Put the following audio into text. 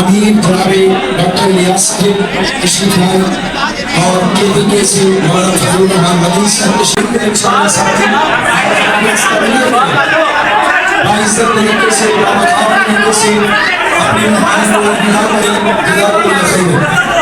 अदीब जनाबे डॉक्टर इलियास के तशरीफ लाए और के से मौलाना फजलुर रहमान मदनी साहब तशरीफ लाए इंशाअल्लाह साथी बाइज्जत तरीके से बावखार तरीके से अपने मेहमान को इल्तिजा करें।